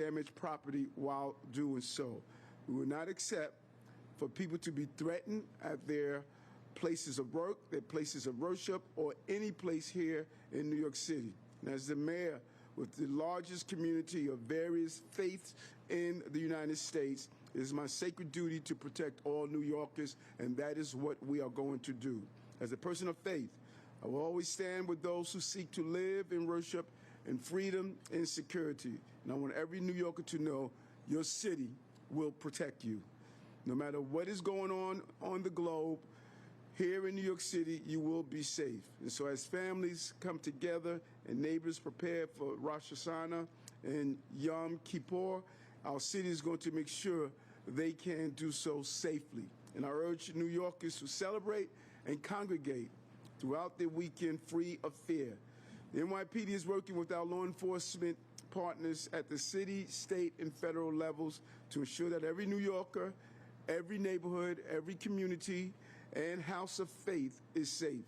damage property while doing so. We will not accept for people to be threatened at their places of work, their places of worship, or any place here in New York City. And as the mayor with the largest community of various faiths in the United States, it is my sacred duty to protect all New Yorkers, and that is what we are going to do. As a person of faith, I will always stand with those who seek to live in worship and freedom and security. And I want every New Yorker to know your city will protect you. No matter what is going on the globe, here in New York City, you will be safe. And so as families come together and neighbors prepare for Rosh Hashanah and Yom Kippur, our city is going to make sure they can do so safely. And I urge New Yorkers to celebrate and congregate throughout the weekend free of fear. The NYPD is working with our law enforcement partners at the city, state, and federal levels to ensure that every New Yorker, every neighborhood, every community, and house of faith is safe.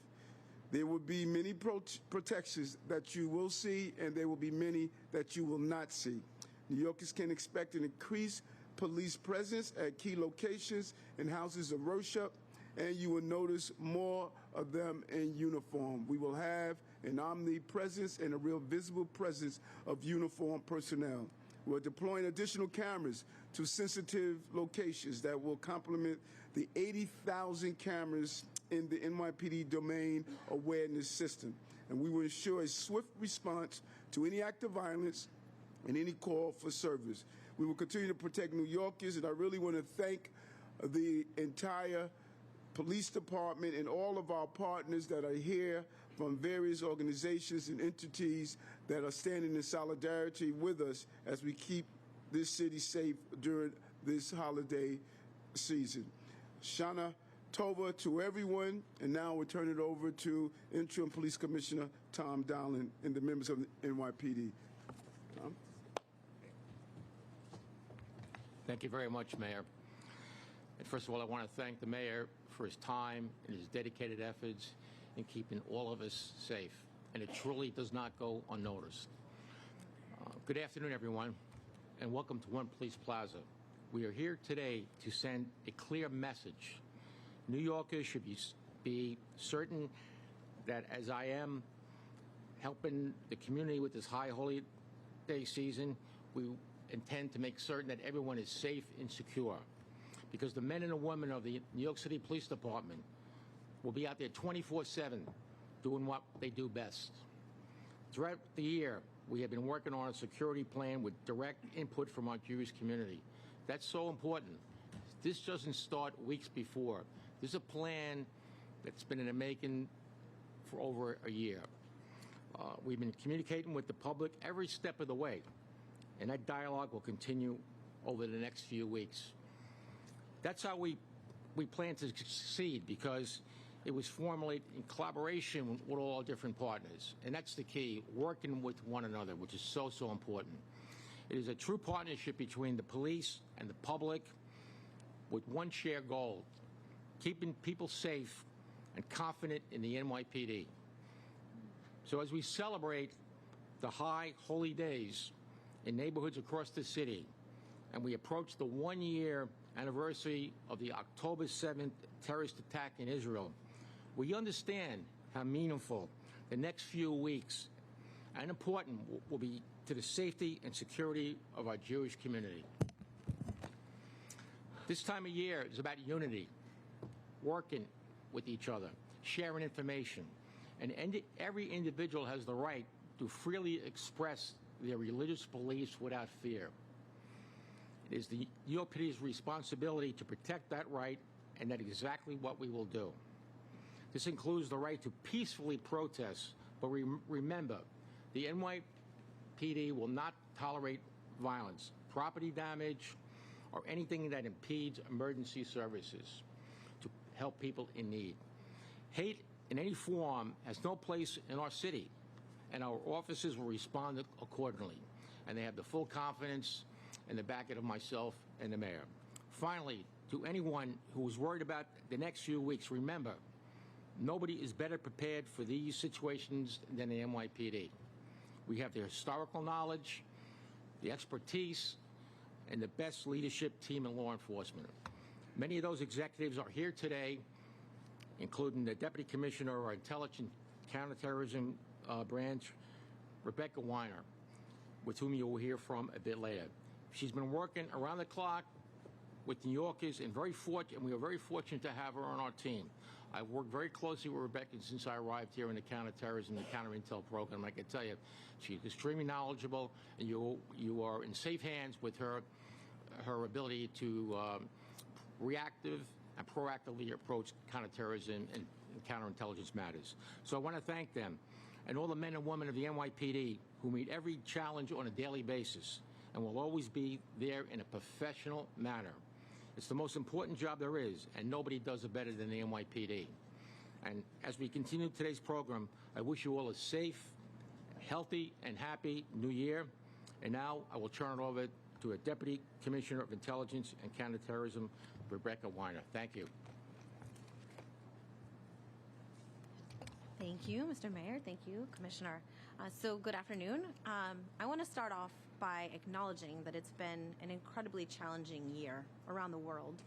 There will be many protections that you will see, and there will be many that you will not see. New Yorkers can expect an increased police presence at key locations and houses of worship, and you will notice more of them in uniform. We will have an omnipresence and a real visible presence of uniformed personnel. We're deploying additional cameras to sensitive locations that will complement the 80,000 cameras in the NYPD domain awareness system. And we will ensure a swift response to any act of violence and any call for service. We will continue to protect New Yorkers, and I really want to thank the entire police department and all of our partners that are here from various organizations and entities that are standing in solidarity with us as we keep this city safe during this holiday season. Shana Tova to everyone, and now we'll turn it over to Interim Police Commissioner Tom Dowling and the members of the NYPD. Tom? Thank you very much, Mayor. And first of all, I want to thank the mayor for his time and his dedicated efforts in keeping all of us safe. And it truly does not go unnoticed. Good afternoon, everyone, and welcome to One Police Plaza. We are here today to send a clear message. New Yorkers should be certain that as I am helping the community with this high holiday season, we intend to make certain that everyone is safe and secure. Because the men and the women of the New York City Police Department will be out there 24/7 doing what they do best. Throughout the year, we have been working on a security plan with direct input from our Jewish community. That's so important. This doesn't start weeks before. This is a plan that's been in the making for over a year. We've been communicating with the public every step of the way, and that dialogue will continue over the next few weeks. That's how we plan to succeed, because it was formulated in collaboration with all our different partners. And that's the key, working with one another, which is so, so important. It is a true partnership between the police and the public with one shared goal, keeping people safe and confident in the NYPD. So as we celebrate the high holy days in neighborhoods across the city, and we approach the one-year anniversary of the October 7th terrorist attack in Israel, we understand how meaningful the next few weeks and important will be to the safety and security of our Jewish community. This time of year is about unity, working with each other, sharing information, and every individual has the right to freely express their religious beliefs without fear. It is the NYPD's responsibility to protect that right, and that's exactly what we will do. This includes the right to peacefully protest, but remember, the NYPD will not tolerate violence, property damage, or anything that impedes emergency services to help people in need. Hate in any form has no place in our city, and our officers will respond accordingly. And they have the full confidence and the backing of myself and the mayor. Finally, to anyone who is worried about the next few weeks, remember, nobody is better prepared for these situations than the NYPD. We have the historical knowledge, the expertise, and the best leadership team in law enforcement. Many of those executives are here today, including the Deputy Commissioner of our Intelligence Counterterrorism branch, Rebecca Weiner, with whom you will hear from a bit later. She's been working around the clock with New Yorkers, and we are very fortunate to have her on our team. I've worked very closely with Rebecca since I arrived here in the counterterrorism and counter-intel program. I can tell you, she's extremely knowledgeable, and you are in safe hands with her ability to reactive and proactively approach counterterrorism and counterintelligence matters. So I want to thank them and all the men and women of the NYPD who meet every challenge on a daily basis and will always be there in a professional manner. It's the most important job there is, and nobody does it better than the NYPD. And as we continue today's program, I wish you all a safe, healthy, and happy New Year. And now I will turn it over to a Deputy Commissioner of Intelligence and Counterterrorism, Rebecca Weiner. Thank you. Thank you, Mr. Mayor. Thank you, Commissioner. So good afternoon. I want to start off by acknowledging that it's been an incredibly challenging year around the world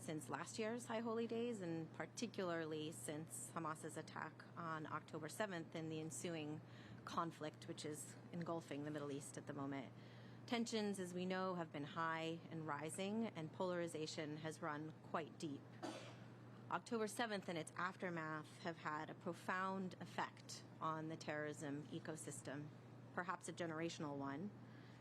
since last year's High Holy Days, and particularly since Hamas's attack on October 7th and the ensuing conflict which is engulfing the Middle East at the moment. Tensions, as we know, have been high and rising, and polarization has run quite deep. October 7th and its aftermath have had a profound effect on the terrorism ecosystem, perhaps a generational one,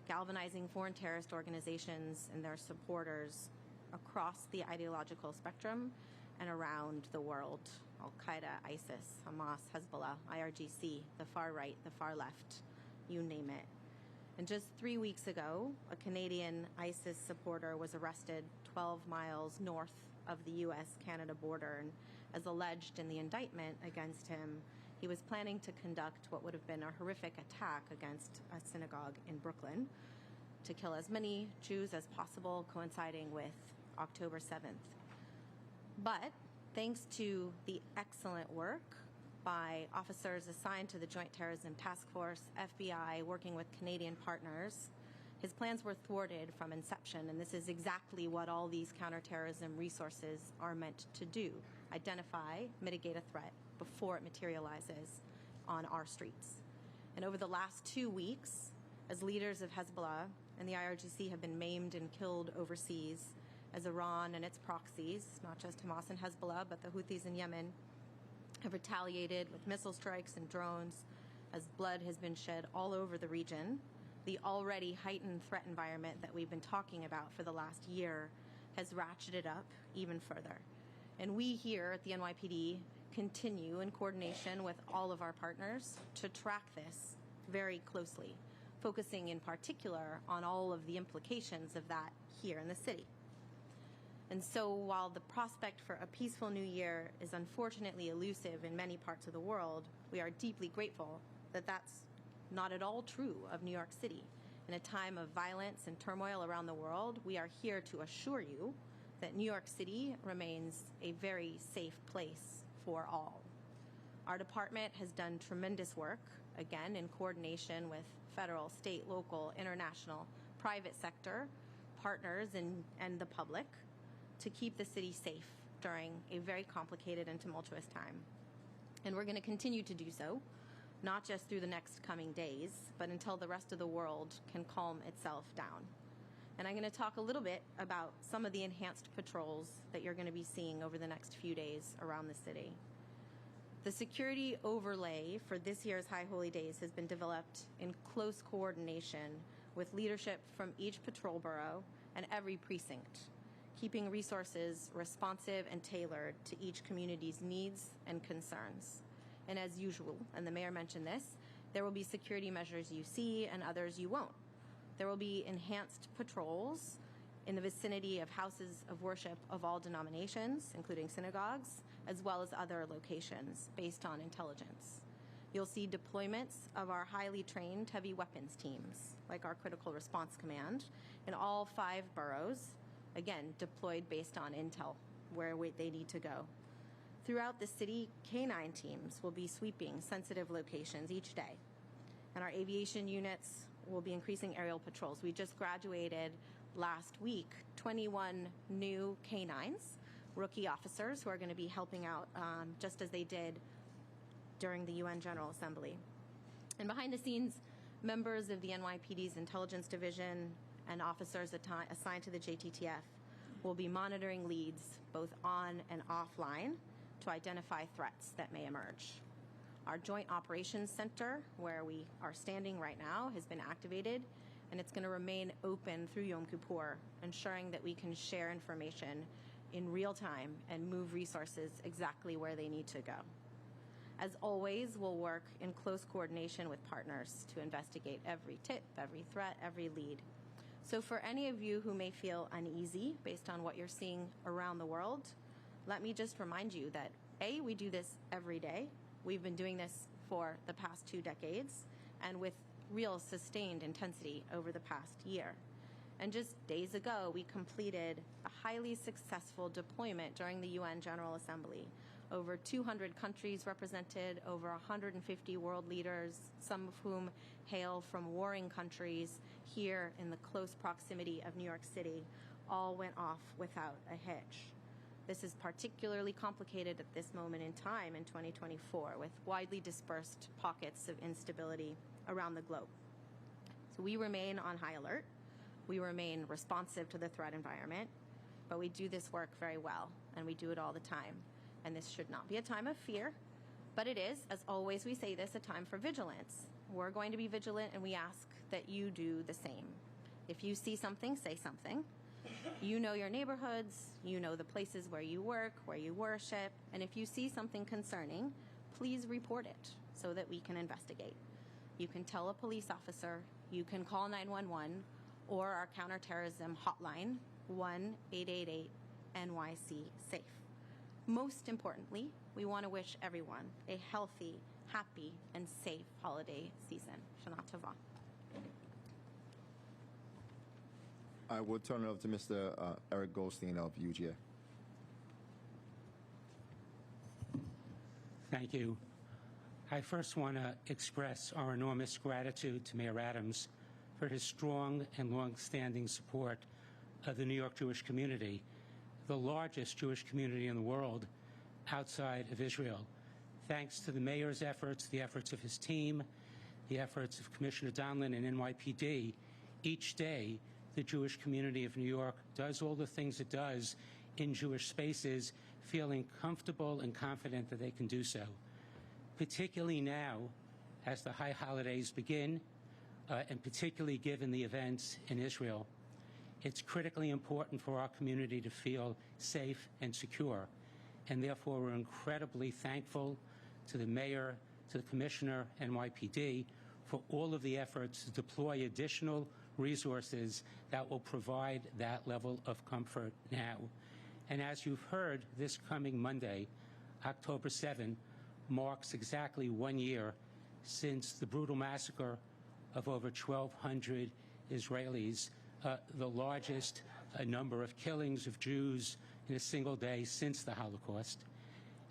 galvanizing foreign terrorist organizations and their supporters across the ideological spectrum and around the world. Al-Qaeda, ISIS, Hamas, Hezbollah, IRGC, the far right, the far left, you name it. And just 3 weeks ago, a Canadian ISIS supporter was arrested 12 miles north of the U.S.-Canada border, and as alleged in the indictment against him, he was planning to conduct what would have been a horrific attack against a synagogue in Brooklyn to kill as many Jews as possible, coinciding with October 7th. But thanks to the excellent work by officers assigned to the Joint Terrorism Task Force, FBI, working with Canadian partners, his plans were thwarted from inception, and this is exactly what all these counterterrorism resources are meant to do: identify, mitigate a threat before it materializes on our streets. And over the last 2 weeks, as leaders of Hezbollah and the IRGC have been maimed and killed overseas, as Iran and its proxies, not just Hamas and Hezbollah, but the Houthis in Yemen, have retaliated with missile strikes and drones, as blood has been shed all over the region, the already heightened threat environment that we've been talking about for the last year has ratcheted up even further. And we here at the NYPD continue in coordination with all of our partners to track this very closely, focusing in particular on all of the implications of that here in the city. And so while the prospect for a peaceful new year is unfortunately elusive in many parts of the world, we are deeply grateful that that's not at all true of New York City. In a time of violence and turmoil around the world, we are here to assure you that New York City remains a very safe place for all. Our department has done tremendous work, again, in coordination with federal, state, local, international, private sector partners and the public to keep the city safe during a very complicated and tumultuous time. And we're going to continue to do so, not just through the next coming days, but until the rest of the world can calm itself down. And I'm going to talk a little bit about some of the enhanced patrols that you're going to be seeing over the next few days around the city. The security overlay for this year's High Holy Days has been developed in close coordination with leadership from each patrol borough and every precinct, keeping resources responsive and tailored to each community's needs and concerns. And as usual, and the mayor mentioned this, there will be security measures you see and others you won't. There will be enhanced patrols in the vicinity of houses of worship of all denominations, including synagogues, as well as other locations based on intelligence. You'll see deployments of our highly trained heavy weapons teams, like our Critical Response Command, in all 5 boroughs, again, deployed based on intel, where they need to go. Throughout the city, K-9 teams will be sweeping sensitive locations each day. And our aviation units we'll be increasing aerial patrols. We just graduated last week 21 new K-9s, rookie officers who are going to be helping out just as they did during the UN General Assembly. And behind the scenes, members of the NYPD's Intelligence Division and officers assigned to the JTTF will be monitoring leads both on and offline to identify threats that may emerge. Our Joint Operations Center, where we are standing right now, has been activated, and it's going to remain open through Yom Kippur, ensuring that we can share information in real time and move resources exactly where they need to go. As always, we'll work in close coordination with partners to investigate every tip, every threat, every lead. So for any of you who may feel uneasy based on what you're seeing around the world, let me just remind you that A, we do this every day. We've been doing this for the past 2 decades and with real sustained intensity over the past year. And just days ago, we completed a highly successful deployment during the UN General Assembly. Over 200 countries represented, over 150 world leaders, some of whom hail from warring countries here in the close proximity of New York City, all went off without a hitch. This is particularly complicated at this moment in time in 2024, with widely dispersed pockets of instability around the globe. So we remain on high alert. We remain responsive to the threat environment, but we do this work very well, and we do it all the time. And this should not be a time of fear, but it is, as always we say this, a time for vigilance. We're going to be vigilant, and we ask that you do the same. If you see something, say something. You know your neighborhoods, you know the places where you work, where you worship, and if you see something concerning, please report it so that we can investigate. You can tell a police officer, you can call 911, or our counterterrorism hotline, 1-888-NYC-SAFE. Most importantly, we want to wish everyone a healthy, happy, and safe holiday season. Shana Tova. I will turn it over to Mr. Eric Goldstein of UGA. Thank you. I first want to express our enormous gratitude to Mayor Adams for his strong and long-standing support of the New York Jewish community, the largest Jewish community in the world outside of Israel. Thanks to the mayor's efforts, the efforts of his team, the efforts of Commissioner Donlin and NYPD, each day the Jewish community of New York does all the things it does in Jewish spaces, feeling comfortable and confident that they can do so. Particularly now, as the high holidays begin, and particularly given the events in Israel, it's critically important for our community to feel safe and secure. And therefore, we're incredibly thankful to the mayor, to the commissioner, NYPD, for all of the efforts to deploy additional resources that will provide that level of comfort now. And as you've heard, this coming Monday, October 7, marks exactly 1 year since the brutal massacre of over 1,200 Israelis, the largest number of killings of Jews in a single day since the Holocaust.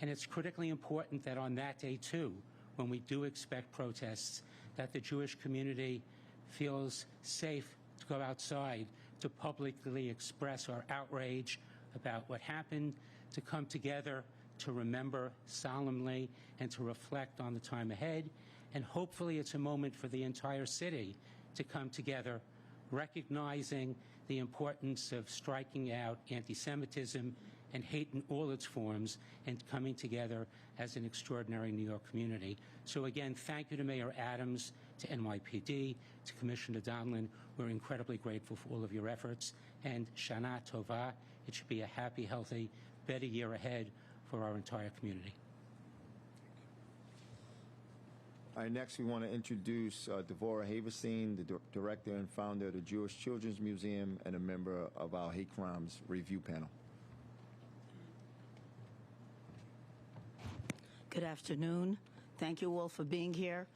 And it's critically important that on that day, too, when we do expect protests, that the Jewish community feels safe to go outside, to publicly express our outrage about what happened, to come together, to remember solemnly, and to reflect on the time ahead. And hopefully it's a moment for the entire city to come together, recognizing the importance of striking out anti-Semitism and hate in all its forms, and coming together as an extraordinary New York community. So again, thank you to Mayor Adams, to NYPD, to Commissioner Donlin. We're incredibly grateful for all of your efforts. And Shana Tova, it should be a happy, healthy, better year ahead for our entire community. All right, next we want to introduce Devorah Haverstein, the director and founder of the Jewish Children's Museum and a member of our Hate Crimes Review Panel. Good afternoon. Thank you all for being here.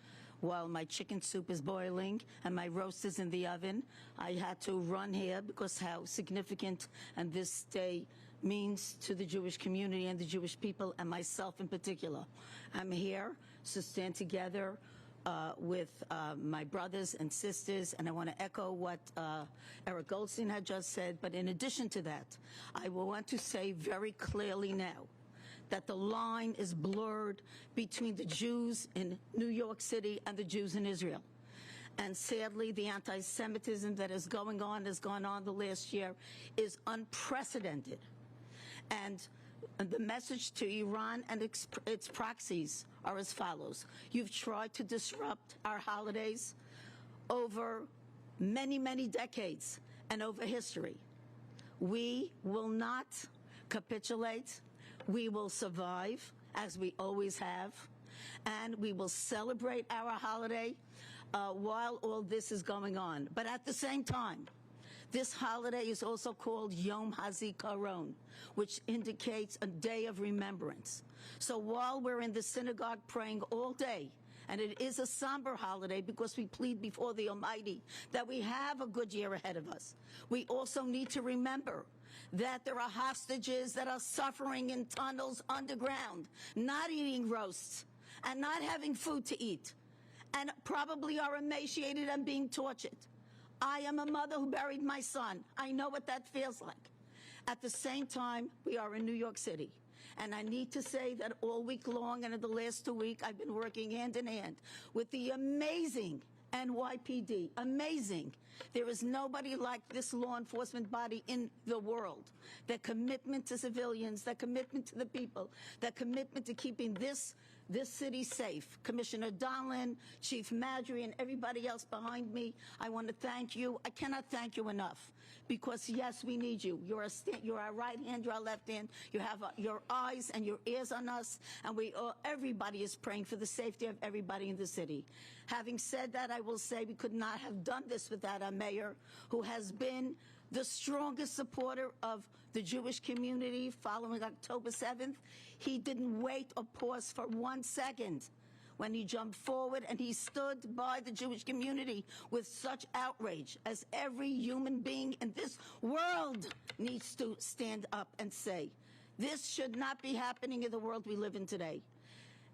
While my chicken soup is boiling and my roast is in the oven, I had to run here because how significant and this day means to the Jewish community and the Jewish people and myself in particular. I'm here to stand together with my brothers and sisters, and I want to echo what Eric Goldstein had just said. But in addition to that, I will want to say very clearly now that the line is blurred between the Jews in New York City and the Jews in Israel. And sadly, the anti-Semitism that is going on, has gone on the last year, is unprecedented. And the message to Iran and its proxies are as follows. You've tried to disrupt our holidays over many, many decades and over history. We will not capitulate. We will survive, as we always have, and we will celebrate our holiday while all this is going on. But at the same time, this holiday is also called Yom HaZikaron, which indicates a day of remembrance. So while we're in the synagogue praying all day, and it is a somber holiday because we plead before the Almighty that we have a good year ahead of us, we also need to remember that there are hostages that are suffering in tunnels underground, not eating roasts and not having food to eat, and probably are emaciated and being tortured. I am a mother who buried my son. I know what that feels like. At the same time, we are in New York City. And I need to say that all week long and in the last 2 weeks, I've been working hand in hand with the amazing NYPD. Amazing. There is nobody like this law enforcement body in the world. Their commitment to civilians, their commitment to the people, their commitment to keeping this city safe. Commissioner Donlin, Chief Madry, and everybody else behind me, I want to thank you. I cannot thank you enough because, yes, we need you. You're our right hand, you're our left hand. You have your eyes and your ears on us, and everybody is praying for the safety of everybody in the city. Having said that, I will say we could not have done this without our mayor, who has been the strongest supporter of the Jewish community following October 7th. He didn't wait or pause for 1 second when he jumped forward and he stood by the Jewish community with such outrage, as every human being in this world needs to stand up and say, this should not be happening in the world we live in today.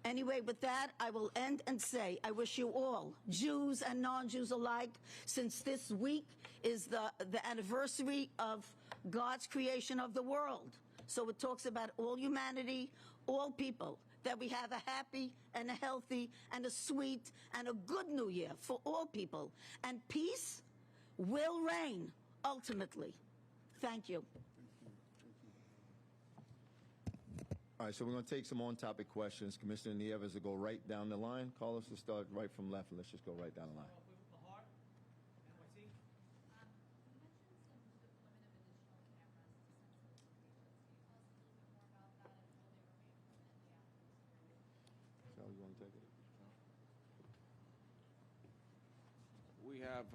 Anyway, with that, I will end and say I wish you all, Jews and non-Jews alike, since this week is the anniversary of God's creation of the world. So it talks about all humanity, all people, that we have a happy and a healthy and a sweet and a good new year for all people. And peace will reign ultimately. Thank you. All right, so we're going to take some on-topic questions. Commissioner Nieves will go right down the line. Call us to start right from left, and let's just go right down the line. You want to take it? We have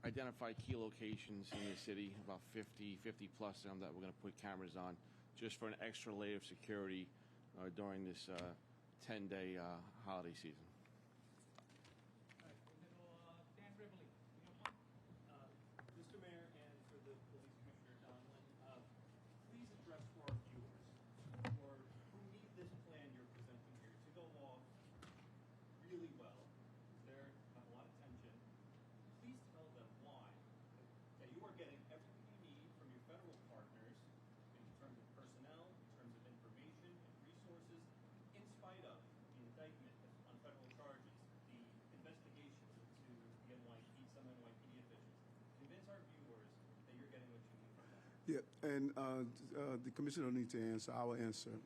identified key locations in the city, about 50 plus of them that we're going to put cameras on, just for an extra layer of security during this 10-day holiday season. Mr. Mayor, and for the Police Commissioner Donlin, please address for our viewers who need this plan you're presenting here to go off really well. They're have a lot of tension. Please tell them why that you are getting everything you need from your federal partners in terms of personnel, in terms of information and resources, in spite of the indictment on federal charges, the investigation into the some NYPD officials. Convince our viewers that you're getting what you need from them. Yeah, and the commissioner don't need to answer. I will answer.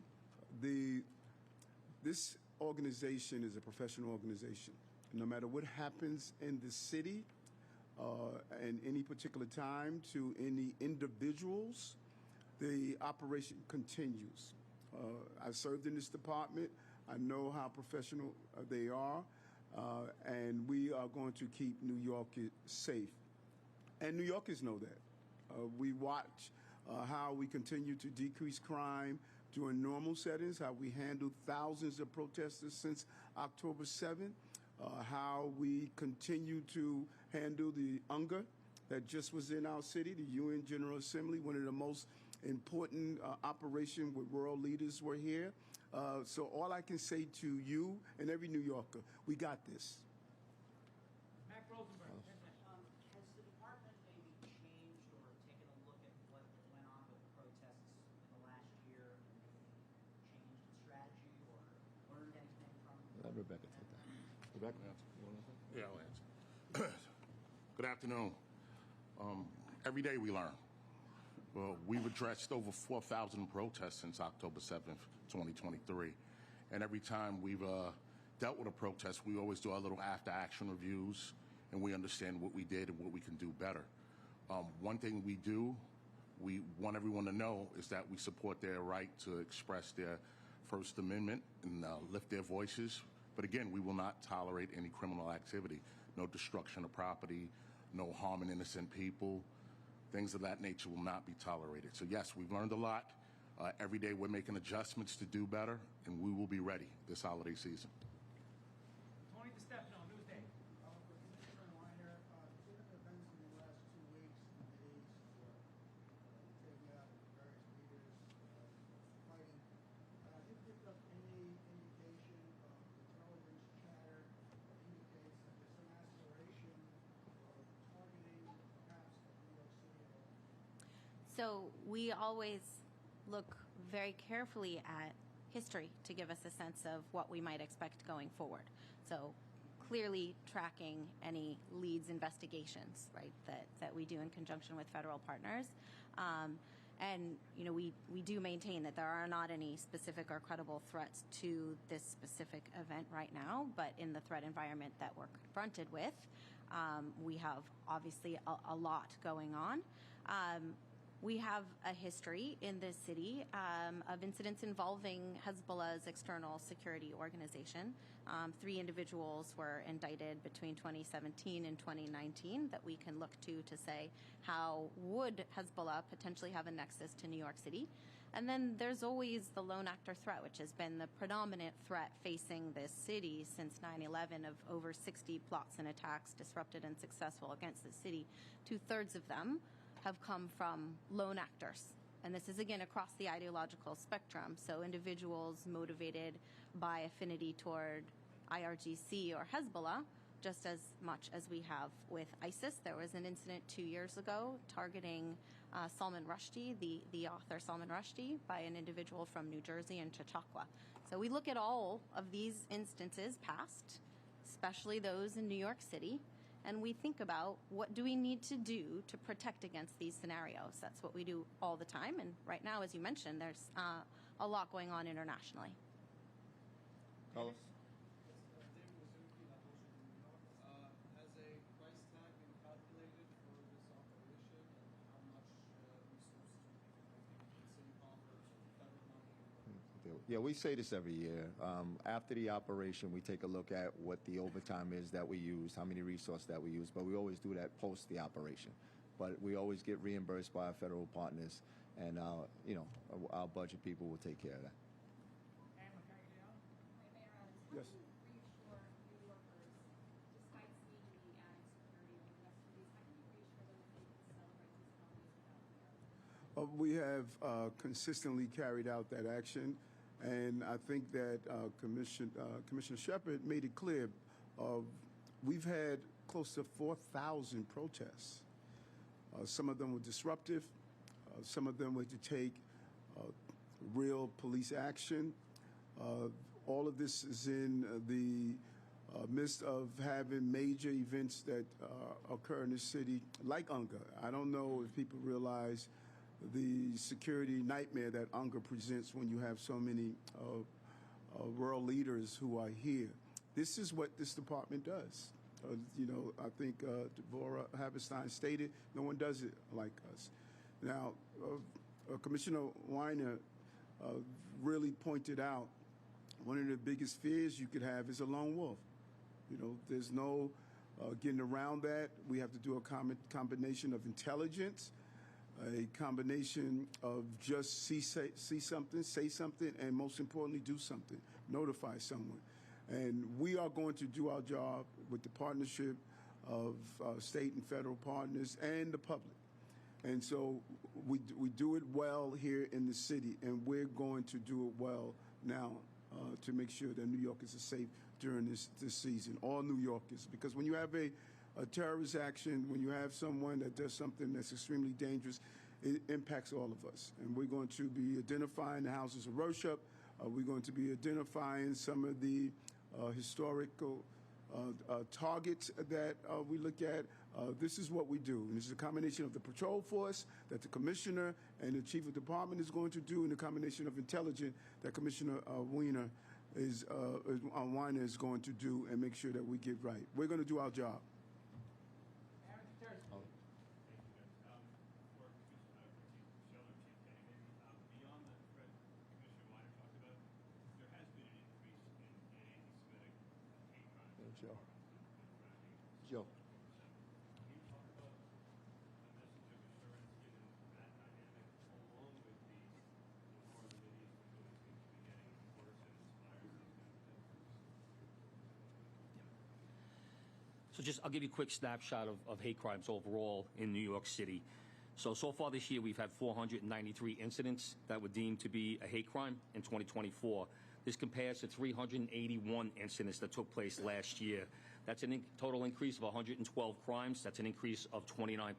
This organization is a professional organization. No matter what happens in the city at any particular time to any individuals, the operation continues. I served in this department. I know how professional they are, and we are going to keep New York safe. And New Yorkers know that. We watch how we continue to decrease crime during normal settings, how we handled thousands of protesters since October 7th, how we continue to handle the UNGA that just was in our city, the UN General Assembly, one of the most important operations where world leaders were here. So all I can say to you and every New Yorker, we got this. Mac Rosenberg. Has the department maybe changed or taken a look at what went on with the protests in the last year and maybe changed its strategy or learned anything from it? Let Rebecca take that. Rebecca? Yeah, I'll answer. Good afternoon. Every day we learn. Well, we've addressed over 4,000 protests since October 7th, 2023. And every time we've dealt with a protest, we always do our little after-action reviews, and we understand what we did and what we can do better. One thing we want everyone to know is that we support their right to express their First Amendment and lift their voices. But again, we will not tolerate any criminal activity, no destruction of property, no harming innocent people. Things of that nature will not be tolerated. So yes, we've learned a lot. Every day we're making adjustments to do better, and we will be ready this holiday season. Tony DiStefano, Newsday. Commissioner Weiner, given the events in the last 2 weeks in the Mideast, taking out various leaders, fighting, have you picked up any indication of intelligence chatter that indicates that there's some aspiration of targeting perhaps New York City at all? So we always look very carefully at history to give us a sense of what we might expect going forward. So clearly tracking any leads investigations, right, that we do in conjunction with federal partners. And, you know, we do maintain that there are not any specific or credible threats to this specific event right now, but in the threat environment that we're confronted with, we have obviously a lot going on. We have a history in this city of incidents involving Hezbollah's external security organization. 3 individuals were indicted between 2017 and 2019 that we can look to say how would Hezbollah potentially have a nexus to New York City. And then there's always the lone actor threat, which has been the predominant threat facing this city since 9/11, of over 60 plots and attacks disrupted and successful against the city. 2/3 of them have come from lone actors. And this is, again, across the ideological spectrum. So individuals motivated by affinity toward IRGC or Hezbollah, just as much as we have with ISIS. There was an incident 2 years ago targeting Salman Rushdie, the author Salman Rushdie, by an individual from New Jersey and Chautauqua. So we look at all of these instances past, especially those in New York City, and we think about what do we need to do to protect against these scenarios. That's what we do all the time. And right now, as you mentioned, there's a lot going on internationally. Carlos? Has a price tag been calculated for this operation, and how much resources city coffers or federal money? Yeah, we say this every year. After the operation, we take a look at what the overtime is that we use, how many resources that we use, but we always do that post the operation. But we always get reimbursed by our federal partners, and our budget people will take care of that. Yes. Reassure New Yorkers, despite seemingly adding security over the next 2 weeks, how can you reassure them that they can celebrate these holidays without fear? We have consistently carried out that action, and I think that Commissioner Shepard made it clear. We've had close to 4,000 protests. Some of them were disruptive. Some of them were to take real police action. All of this is in the midst of having major events that occur in the city, like UNGA. I don't know if people realize the security nightmare that UNGA presents when you have so many world leaders who are here. This is what this department does. I think Devorah Haberstein stated, no one does it like us. Now, Commissioner Weiner really pointed out one of the biggest fears you could have is a lone wolf. There's no getting around that. We have to do a combination of intelligence, a combination of just see something, say something, and most importantly, do something, notify someone. And we are going to do our job with the partnership of state and federal partners and the public. And so we do it well here in the city, and we're going to do it well now to make sure that New Yorkers are safe during this season, all New Yorkers. Because when you have a terrorist action, when you have someone that does something that's extremely dangerous, it impacts all of us. And we're going to be identifying the houses of worship. We're going to be identifying some of the historical targets that we look at. This is what we do. And this is a combination of the patrol force that the commissioner and the chief of department is going to do, and the combination of intelligence that Commissioner Weiner is going to do, and make sure that we get right. We're going to do our job. Joe. So I'll give you a quick snapshot of hate crimes overall in New York City. So far this year, we've had 493 incidents that were deemed to be a hate crime in 2024. This compares to 381 incidents that took place last year. That's a total increase of 112 crimes. That's an increase of 29%.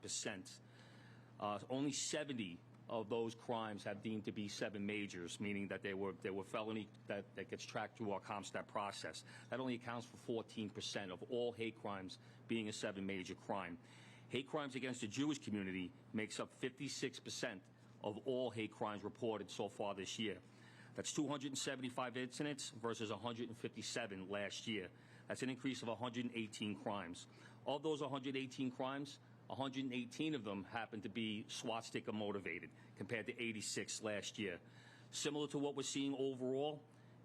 Only 70 of those crimes have deemed to be 7 majors, meaning that they were felony that gets tracked through our CompStat process. That only accounts for 14% of all hate crimes being a 7 major crime. Hate crimes against the Jewish community makes up 56% of all hate crimes reported so far this year. That's 275 incidents versus 157 last year. That's an increase of 118 crimes. Of those 118 crimes, 118 of them happen to be swastika motivated, compared to 86 last year. Similar to what we're seeing overall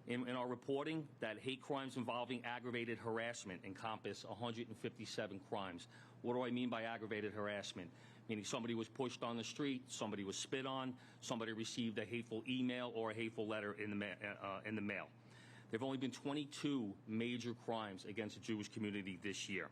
in our reporting, that hate crimes involving aggravated harassment encompass 157 crimes. What do I mean by aggravated harassment? Meaning somebody was pushed on the street, somebody was spit on, somebody received a hateful email or a hateful letter in the mail. There have only been 22 major crimes against the Jewish community this year.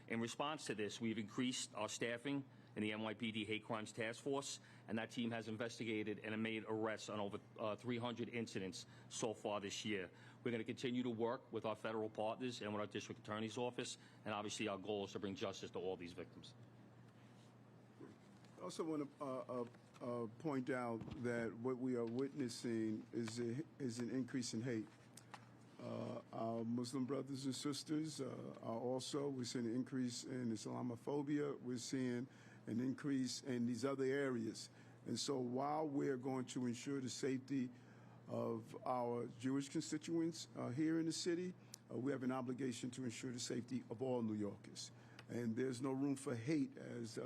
In response to this, we've increased our staffing in the NYPD Hate Crimes Task Force, and that team has investigated and made arrests on over 300 incidents so far this year. We're going to continue to work with our federal partners and with our district attorney's office, and obviously our goal is to bring justice to all these victims. I also want to point out that what we are witnessing is an increase in hate. Our Muslim brothers and sisters we're seeing an increase in Islamophobia. We're seeing an increase in these other areas. And so while we're going to ensure the safety of our Jewish constituents here in the city, we have an obligation to ensure the safety of all New Yorkers. And there's no room for hate, as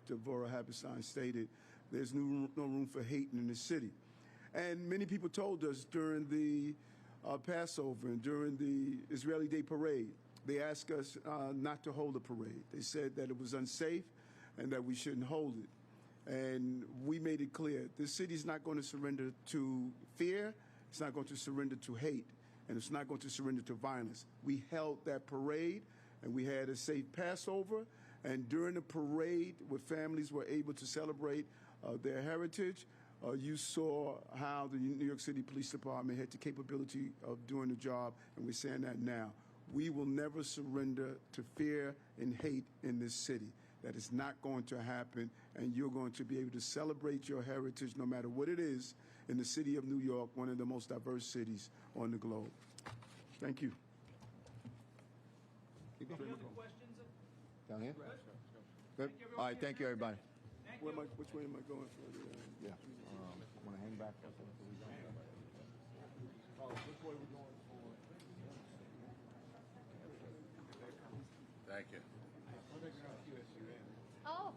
Devorah Haberstein stated. There's no room for hate in the city. And many people told us during the Passover and during the Israeli Day Parade, they asked us not to hold a parade. They said that it was unsafe and that we shouldn't hold it. And we made it clear, this city is not going to surrender to fear, it's not going to surrender to hate, and it's not going to surrender to violence. We held that parade, and we had a safe Passover, and during the parade, where families were able to celebrate their heritage, you saw how the New York City Police Department had the capability of doing the job, and we're saying that now. We will never surrender to fear and hate in this city. That is not going to happen, and you're going to be able to celebrate your heritage no matter what it is in the city of New York, one of the most diverse cities on the globe. Thank you. Any other questions? Down here? Good. All right, thank you, everybody. Which way am I going for? Yeah. Want to hang back for a second before we go? Which way are we going for? Thank you. Oh.